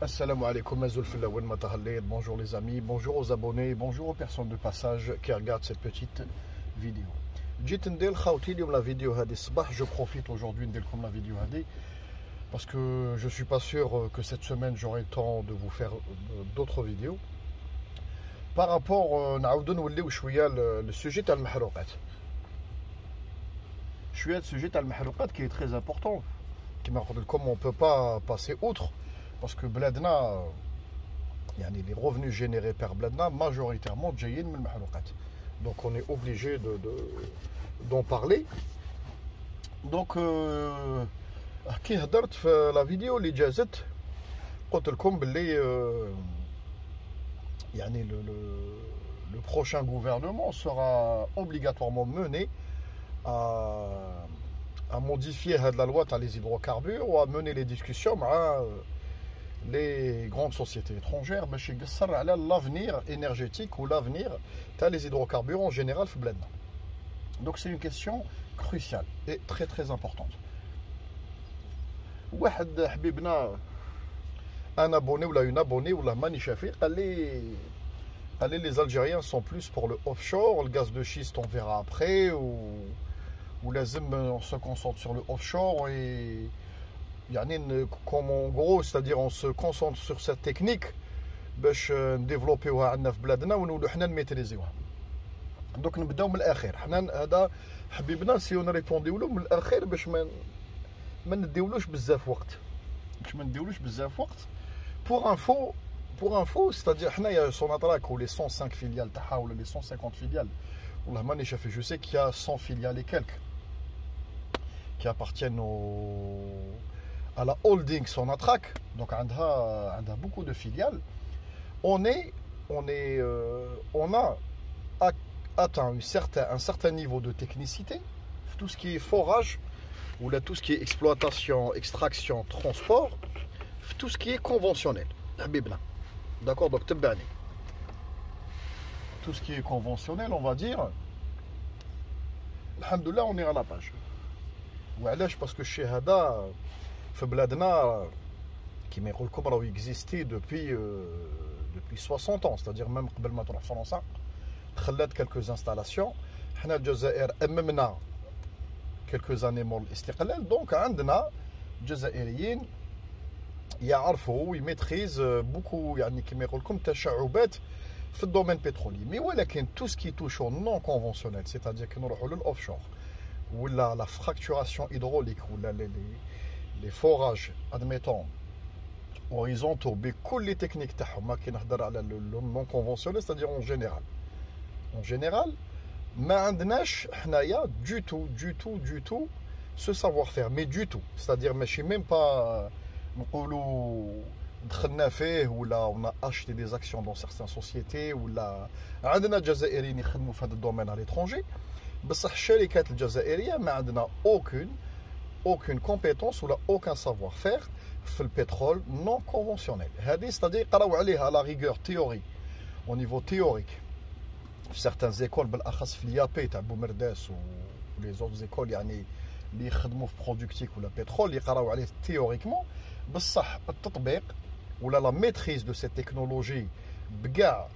Assalamu alaikum, bonjour les amis, bonjour aux abonnés, bonjour aux personnes de passage qui regardent cette petite vidéo. Je profite aujourd'hui de la vidéo parce que je ne suis pas sûr que cette semaine j'aurai le temps de vous faire d'autres vidéos. Par rapport au sujet de المحروقات. Le sujet de المحروقات qui est très important, comme on ne peut pas passer outre. Parce que Bladna, les revenus générés par Bladna, majoritairement, جايين من المحروقات. Donc on est obligé d'en parler. Donc, كي هدرت في la vidéo اللي جازت قلت لكم باللي le prochain gouvernement sera obligatoirement mené à modifier la loi sur les hydrocarbures ou à mener les discussions avec les grandes sociétés étrangères باش يقصر على l'avenir énergétique ou l'avenir des hydrocarbures en général في بلادنا. Donc c'est une question cruciale et très très importante. واحد حبيبنا un abonné ou une abonnée ou la mani شافي قال لي les Algériens sont plus pour le offshore, le gaz de schiste on verra après ou لازم on se concentre sur le offshore et comme en gros, c'est-à-dire on se concentre sur cette technique باش نديفلوبيوها عندنا في بلادنا ونولو حنا نميتريزيوها. دوك نبداو من الاخير. حنا هذا حبيبنا سي اون ريبونديو له من الاخير باش ما نديولوش بزاف وقت. Pour info, c'est-à-dire حنايا سوناتراك ou les 105 filiales تاعها ou les 150 filiales. والله ماني شافي, je sais qu'il y a 100 filiales et quelques qui appartiennent à la holding Sonatrach, donc on a beaucoup de filiales. On a atteint un certain niveau de technicité, tout ce qui est forage, ou là, tout ce qui est exploitation, extraction, transport, tout ce qui est conventionnel. D'accord, donc tout ce qui est conventionnel, on va dire, alhamdoulilah, on est à la page. Parce que chez Hada, في بلادنا كيما يقول لكم راهو existait depuis 60 ans, c'est-à-dire même قبل ما تروح فرنسا خلات quelques installations. حنا الجزائر اممنا quelques années مور الاستقلال, دونك عندنا جزائريين يعرفوا ويميتريز beaucoup كيما يقول لكم تشعبات في الدومين بترولي. مي ولكن tout ce qui touche au non conventionnel, c'est-à-dire كي نروحوا للاوفشور ولا la fracturation hydraulique ولا les forages, admettons, horizontaux, بكل les techniques تاعهم كي نهضر على le non conventionnel, c'est-à-dire en général, ما عندناش حنايا du tout ce savoir-faire, mais du tout, c'est-à-dire ماشي même pas نقولوا دخلنا فيه ولا on a acheté des actions dans certaines sociétés ولا عندنا جزائريين يخدموا في هذا الدومين à l'étranger, بصح الشركات الجزائريه ما عندنا aucune compétence ou aucun savoir-faire في le pétrole non conventionnel. C'est-à-dire قراو عليها à la rigueur théorie, au niveau théorique في certaines écoles بالاخص في اليابي تاع بومرداس و les autres écoles اللي يخدموا في برودكتيك ولا pétrole اللي قراو عليه théoriquement, بصح التطبيق ولا la maîtrise de cette technologie بكاع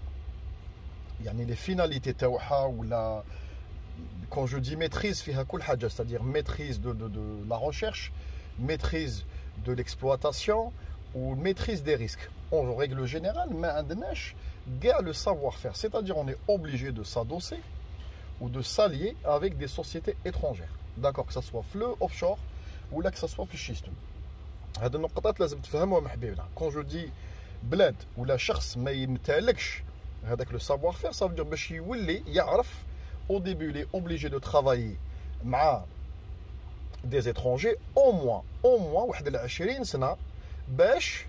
les finalités تاعها ولا quand je dis maîtrise فيها كل حاجة, c'est-à-dire maîtrise de la recherche, maîtrise de l'exploitation ou maîtrise des risques. En règle générale, mais عندناش كاع le savoir-faire, c'est-à-dire on est obligé de s'adosser ou de s'allier avec des sociétés étrangères. D'accord, que ça soit le offshore ou là que ça soit في الشيست. هذه النقطات لازم تفهموها حبيبنا. Quand je dis بلاد ولا شخص ما يمتلكش هذاك le savoir-faire, ça veut dire باش يولي يعرف. Au début, il est obligé de travailler avec des étrangers au moins 20 سنة باش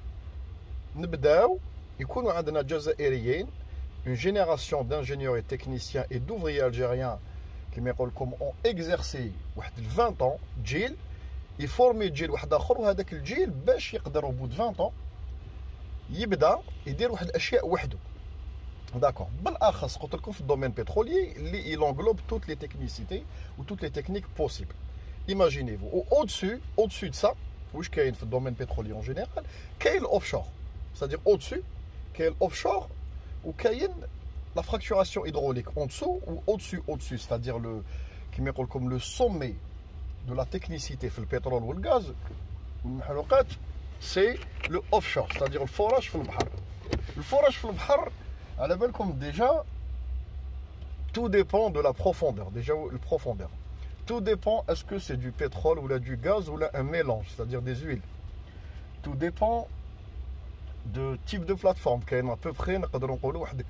نبداو يكونوا عندنا جزائريين, une génération d'ingénieurs et techniciens et d'ouvriers algériens qui ont exercé 20 ans جيل يفورمي جيل واحد اخر, وهذاك الجيل باش يقدر au bout de 20 ans يبدا يدير واحد الاشياء وحده. D'accord. بالأخص قلت لكم في الدومين pétrolier il englobe toutes les technicités ou toutes les techniques possibles. Imaginez-vous. Au-dessus de ça, واش كاين في الدومين pétrolier en général, كاين l'offshore. c'est-à-dire au-dessus, qu'il y a l'offshore, ou qu'il y a la fracturation hydraulique en dessous ou au-dessus, c'est-à-dire comme le sommet de la technicité في البترول والغاز والمحروقات, c'est le offshore, c'est-à-dire le forage في البحر. Le forage في البحر, على بالكم déjà, tout dépend de la profondeur, déjà le profondeur. Tout dépend, est-ce que c'est du pétrole ou là du gaz ou là un mélange, c'est-à-dire des huiles. Tout dépend de type de plateforme. Il y a à peu près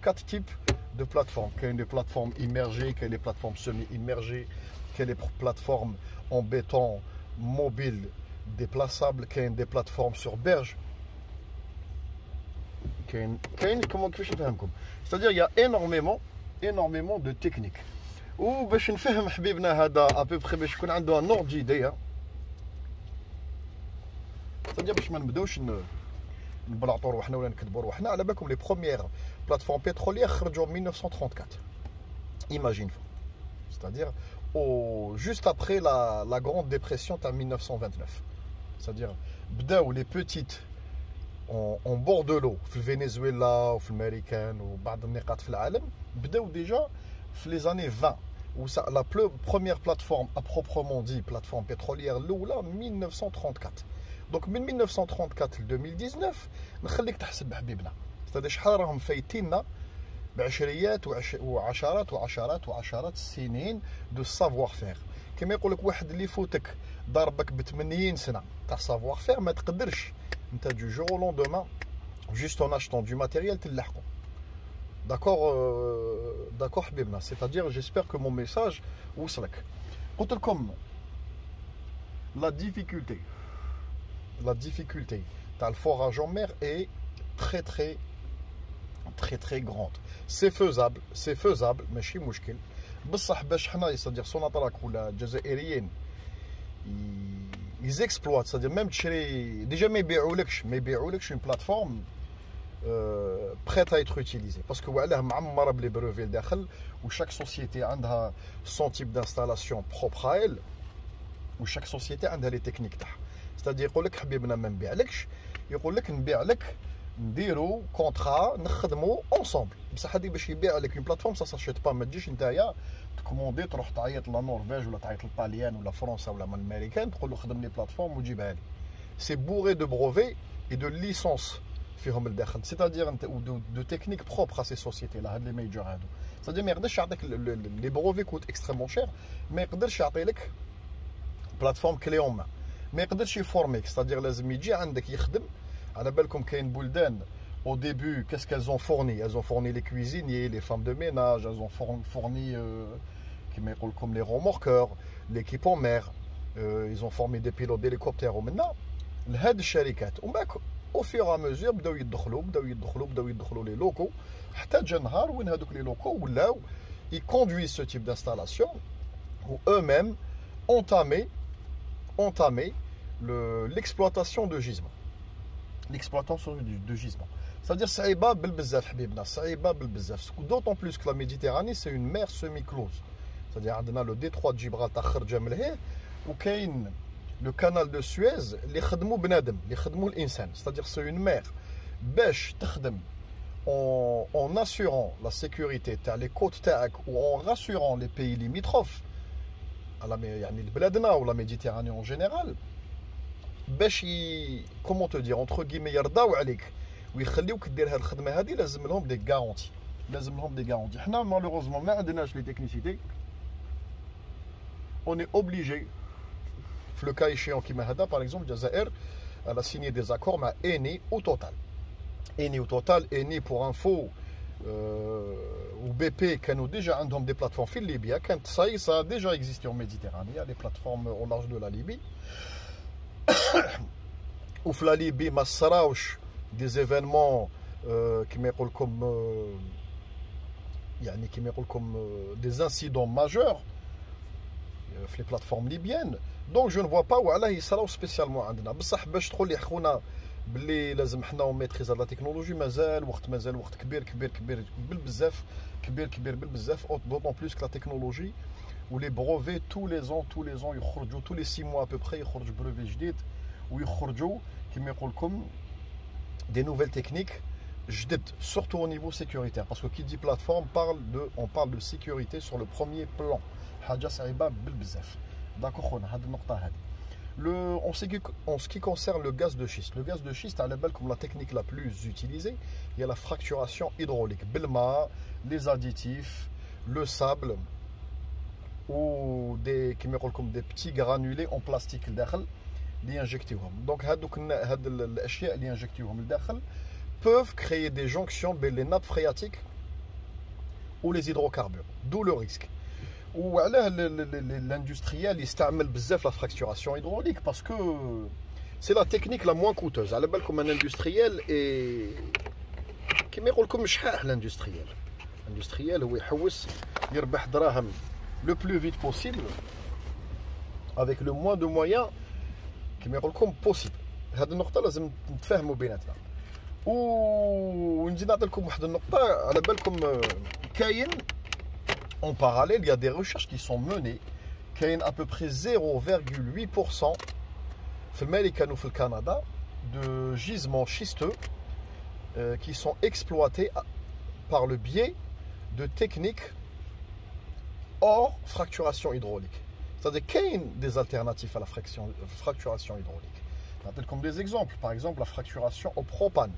4 types de plateformes. Il y a des plateformes immergées, il y a des plateformes semi-immergées, il y a des plateformes en béton mobile déplaçables, il y a des plateformes sur berge. C'est-à-dire il y a énormément de techniques. Ou باش نفهم حبيبنا هذا à peu près باش يكون عنده un ordre d'idée. C'est-à-dire باش ما نبداوش نبلعطوا روحنا ولا نكذبوا روحنا. على بالكم les premières plateformes pétrolières خرجوا en 1934. Imagine. C'est-à-dire juste après la grande dépression en 1929. C'est-à-dire بداو les petites en bord de l'eau في الفنزويلا وفي الامريكان وبعض النقاط في العالم بداو déjà في les années 20 où ça, la première plateforme à proprement dit plateforme pétrolière l'oula 1934. Donc من 1934 ل 2019 نخليك تحسب حبيبنا. c'est-à-dire شحال راهم فايتيننا بعشريات وعشرات السنين دو سافوار فير. كما يقول لك واحد اللي فوتك ضربك ب 80 سنه تاع سافوار فير ما تقدرش انت du jour au lendemain juste en achetant du matériel تلحقو. D'accord حبيبنا. C'est-à-dire j'espère que mon message وصلك. قلت لكم la difficulté تاع الفورage en mer est très grande. C'est faisable ماشي مشكل. بصح باش حنا c'est-à-dire سوناطراك ولا الجزائريين ils exploitent, c'est-à-dire même déjà ما يبيعولكش une plateforme prête à être utilisée parce que وعلاه معمره بلي بروفي لداخل و chaque société عندها son type d'installation propre à elle و chaque société عندها les techniques تاعها. c'est-à-dire يقول لك حبيبنا ما نبيعلكش, يقول لك نبيع لك نديرو كونطرا نخدمو اونصومبل. بصح هذه باش يبيع لك اون بلاتفورم سا ساشيت با. ما تجيش نتايا تكوموندي تروح تعيط لا نورفيج ولا تعيط للطاليان ولا فرنسا ولا من الامريكان تقول له خدم لي بلاتفورم وجيبها لي. سي بوري دو بروفي اي دو ليسونس فيهم الداخل. سيتادير انت دو تكنيك بروبر ا سي سوسيتي لا هاد لي ميجور هادو. سيتادير ما يقدرش يعطيك لي بروفي كوت اكستريمون شير, ما يقدرش يعطي لك بلاتفورم كلي اون مان, ما يقدرش يفورميك. سيتادير لازم يجي عندك يخدم. على بالكم كاين بلدان au début, qu'est-ce qu'elles ont fourni? Elles ont fourni les cuisiniers, les femmes de ménage, elles ont fourni comme les remorqueurs, l'équipe en mer, ils ont formé des pilotes d'hélicoptères. Maintenant, هاد الشركات au fur et à mesure بداو يدخلوا les locaux حتى جا نهار وين هذوك les locaux ولاو ils conduisent ce type d'installation ou eux-mêmes entamer l'exploitation de gisement. L'exploitation de gisement. C'est-à-dire صعيبة بالبزاف حبيبنا, صعيبة بالبزاف. D'autant plus que la Méditerranée c'est une mer semi-close. C'est-à-dire عندنا le détroit de Gibraltar خرجة من لهيه وكاين le canal de Suez اللي خدموا بنادم, اللي خدموا الإنسان. C'est-à-dire c'est une mer باش تخدم en assurant la sécurité تاع les côtes تاعك ou en rassurant les pays limitrophes يعني بلادنا ou la Méditerranée en général. باش comment te dire entre guillemets يرضاو عليك ويخليوك دير هاد الخدمه هذه لازم لهم دي غارونتي. حنا مالوغوزمون ما عندناش لي تكنيسيتي. on est obligé في لو كا échéant كيما هذا par exemple الجزائر elle a signé des accords مع Eni ou Total. Eni pour info ou BP كانوا déjà عندهم des plateformes في ليبيا. كانت ça a déjà existé en Méditerranée, il y a des plateformes au large de la Libye. Ou في la Libye ما صراوش des événements كما يقول لكم يعني كما يقول لكم des incidents majeurs في les plateformes libyennes. donc je ne vois pas وعلاه يصراو spécialement عندنا. بصح باش تقول لي خونا باللي لازم حنا ميتريز لا تكنولوجي مازال وقت كبير بالبزاف بالبزاف. d'autant plus que la technologie ou les brevets tous les ans يخرجوا tous les 6 mois à peu près يخرج brevet جديد ويخرجوا كما يقول لكم des nouvelles techniques, surtout au niveau sécuritaire. Parce que qui dit plateforme, on parle de sécurité sur le premier plan. D'accord, en ce qui concerne le gaz de schiste, à la base, comme la technique la plus utilisée, il y a la fracturation hydraulique. Bilma, les additifs, le sable ou des petits granulés en plastique اللي injectيوهم. Donc هاد الاشياء اللي injectيوهم لداخل peuvent créer des jonctions بين les nappes phréatiques ou les hydrocarbures, d'où le risque. وعلاه l'industriel يستعمل بزاف la fracturation hydraulique parce que c'est la technique la moins coûteuse. على بالكم un industriel et كما يقول لكم شحاح l'industriel هو يحوس يربح دراهم le plus vite possible avec le moins de moyens كما يقول لكم possible. هذه النقطة لازم نتفاهموا بيناتنا. ونزيد نعطي لكم واحد النقطة على بالكم كاين en parallèle il y a des recherches qui sont menées كاين à peu près 0,8% في الأمريكان وفي الكندا de gisements schisteux qui sont exploités par le biais de techniques hors fracturation hydraulique. C'est-à-dire qu'il y a des alternatives à la fracturation hydraulique. Comme des exemples, par exemple la fracturation au propane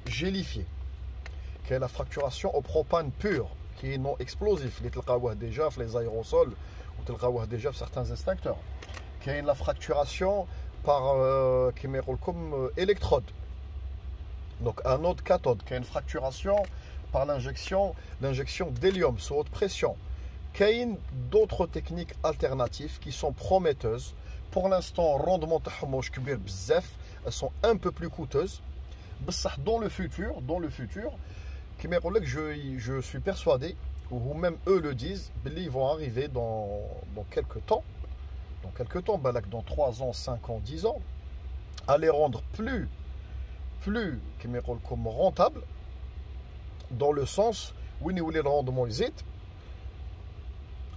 gélifié, qui est la fracturation au propane pur, qui est non explosif, les déjà les aérosols ou déjà certains extincteurs. Qui est la fracturation par comme électrode, donc anode cathode, qui est une fracturation par l'injection d'hélium sous haute pression. Il y a d'autres techniques alternatives qui sont prometteuses. Pour l'instant, rendement elles sont un peu plus coûteuses. Dans le futur, je suis persuadé, ou même eux le disent, ils vont arriver dans quelques temps, dans 3 ans, 5 ans, 10 ans, à les rendre plus comme rentables, dans le sens où les rendements hésite.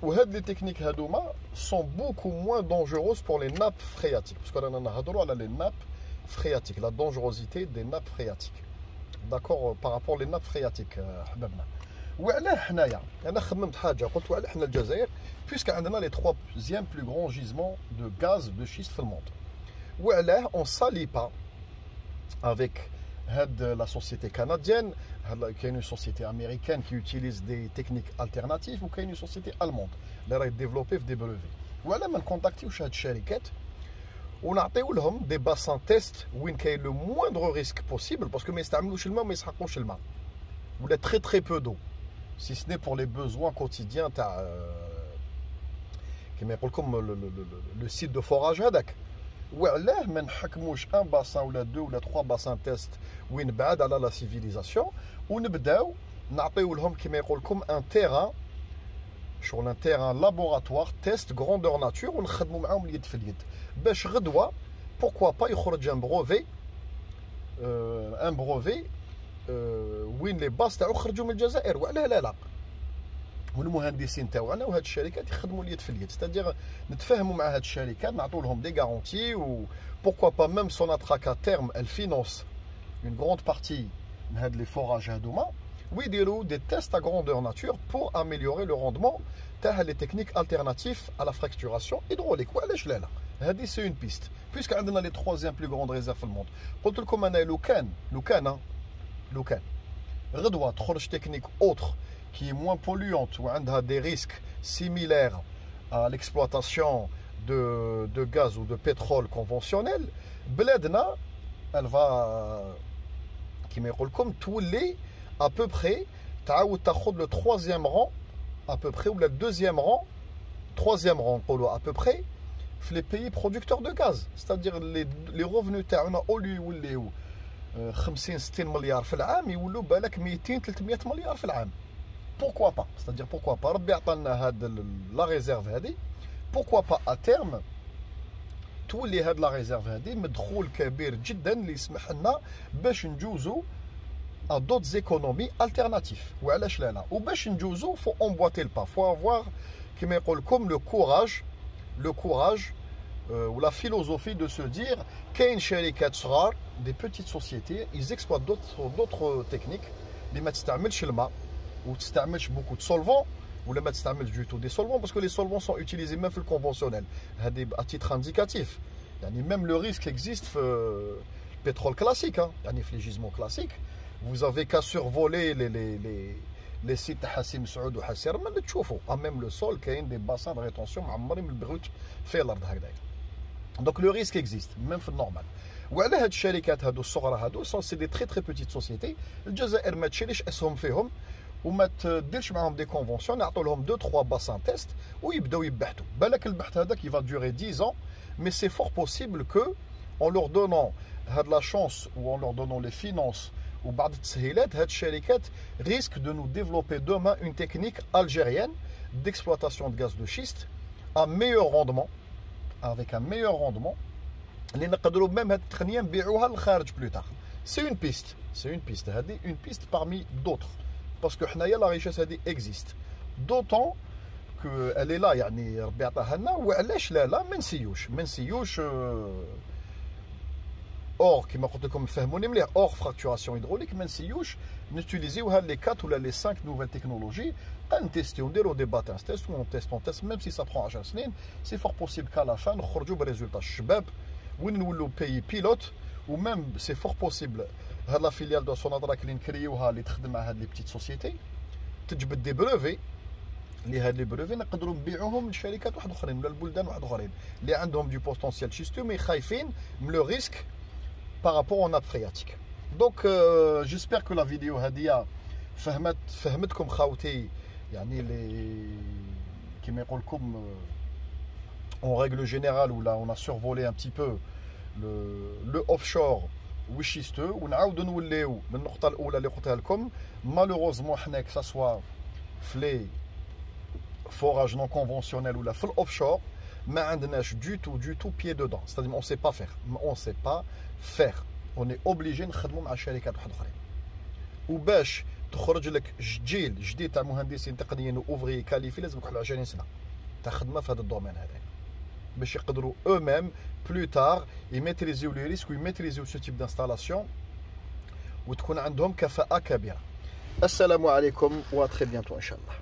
Ou les techniques sont beaucoup moins dangereuses pour les nappes phréatiques. Parce qu'on a les nappes phréatiques, la dangerosité des nappes phréatiques. D'accord, par rapport aux nappes phréatiques. Puisqu'on a les 3e plus grands gisements de gaz de schiste dans le monde. On ne s'allie pas avec la société canadienne, qui est une société américaine qui utilise des techniques alternatives, ou qui est une société allemande qui a développé des brevets. Voilà, on contacte ces sociétés, on a des bassins tests où il y a le moindre risque possible, parce que il y a très peu d'eau, si ce n'est pour les besoins quotidiens, comme le site de forage. وعلاه ما نحكموش ان باسان ولا 2 ولا 3 باسان تيست وين بعاد على لا سيفيليزاسيون ونبداو نعطيو لهم كما يقول لكم ان تيران شغل ان تيران لابوراتوار تيست غروندور ناتور ونخدموا معاهم اليد في اليد باش غدوه بوركوا با يخرج ان بروفي وين لي باس تاعو خرجوا من الجزائر. وعلاه لا والمهندسين تاعنا وهاد الشركات يخدموا اليد في اليد. ستادير نتفاهموا مع هاد الشركات نعطوا لهم دي غارونتي و pourquoi pas même Sonatrach à terme elle finance une grande partie de هاد لي فوراج هادوما ويديروا des tests à grandeur nature pour améliorer le rendement تاع les techniques alternatives à la fracturation hydraulique. وعلاش لا هذه سي اون بيست puisque عندنا لي 3e plus grande réserve في الموند. قلت لكم انا لو كان غدوه تخرج تكنيك autre qui est moins polluante ou a des risques similaires à l'exploitation de gaz ou de pétrole conventionnel, Bledna, elle va, qui me roule comme tous les, à peu près, le 3e rang, à peu près, ou le 2e rang, 3e rang, à peu près, les pays producteurs de gaz. C'est-à-dire les revenus, au lieu où les 50-60 milliards في العام يولوا بالك 200-300 مليار في العام. Pourquoi pas? C'est-à-dire pourquoi pas? ربي عطانا la réserve هذه. Pourquoi pas à terme تولي هاد la réserve هذه مدخول كبير جدا اللي يسمح لنا باش نجوزو à d'autres économies alternatives. وعلاش لا وباش نجوزو faut emboîter le pas. Faut avoir كما يقول لكم le courage ou la philosophie de se dire كاين شركات صغار des petites sociétés, ils exploitent d'autres techniques. Les ما تستعملش الماء ou تستعملش beaucoup de solvants ou les ما تستعملش du tout des solvants parce que les solvants sont utilisés même dans le conventionnel. À titre indicatif. Même le risque existe dans le pétrole classique, dans les gisements classiques. Vous n'avez qu'à survoler les sites de Hassim Saoud ou Hassir, même le sol, il y a des bassins de rétention, brut, fait l'art. Donc le risque existe, même dans le normal. وعلى هاد الشركات هادو الصغرى هادو سي دي تري تري بوتيت سوسيتي الجزائر ما تشريش اسهم فيهم وما تديرش معاهم دي كونفونسيون نعطوا لهم 2 3 باسان تيست ويبداو يبحثوا بالك البحث هذاك qui va durer 10 ans mais c'est fort possible que en leur donnant هاد la chance ou en leur donnant les finances ou بعض التسهيلات هاد الشركات risque de nous développer demain une technique algérienne d'exploitation de gaz de schiste à meilleur rendement avec un meilleur rendement. اللي نقدروا même هاد التقنيه نبيعوها للخارج بلوتار. C'est une piste هذه une piste parmi d'autres parce que حنايا la richesse هذه existe d'autant que elle est là يعني ربي عطاها لنا وعلاش لا ما نسيوش or كما قلت لكم فهموني مليح or fracturation hydraulique ما نسيوش نوتيليزيوها les 4 ولا les 5 nouvelles technologies نتيستيو نديرو دي باتان تيست on teste même si ça prend 10 سنين c'est fort possible qu'à la fin نخرجوا بريزولطا الشباب وين نولوا بيي بيلوت وميم سي فور بوسيبل هاد لا فيليال دو سونادرا اللي نكريوها اللي تخدم مع هاد لي بتيت سوسيتي تجبد دي بروفي اللي هاد لي بروفي نقدروا نبيعوهم لشركات واحد اخرين ولا لبلدان واحد اخرين اللي عندهم دو بوتونسيال شيستو مي خايفين من لو ريسك بارابور اون ناب فرياتيك. دونك جيسبر كو لا فيديو هاديه فهمتكم خاوتي يعني لي كيما يقول لكم en règle générale où là on a survolé un petit peu le offshore وشيستو ونعاودو نوليو للنقطه الاولى اللي قلتها لكم malheureusement حنا que ça soit في لي forage non conventionnel ou la full offshore ما عندناش du tout pied dedans c'est-à-dire on sait pas faire on est obligé نخدموا مع شركات واحد اخرين وباش تخرج لك جيل جديد تاع مهندسين تقنيين واوفري كاليفي لازم يكون 20 سنه تاع خدمه في هذا الدومين هذا باش يقدروا eux-mêmes plus tard يميتريزيو لي ريسك ويميتريزيو سو تيب دانستالاسيون وتكون عندهم كفاءة كبيرة. السلام عليكم وتري بيانتو ان شاء الله.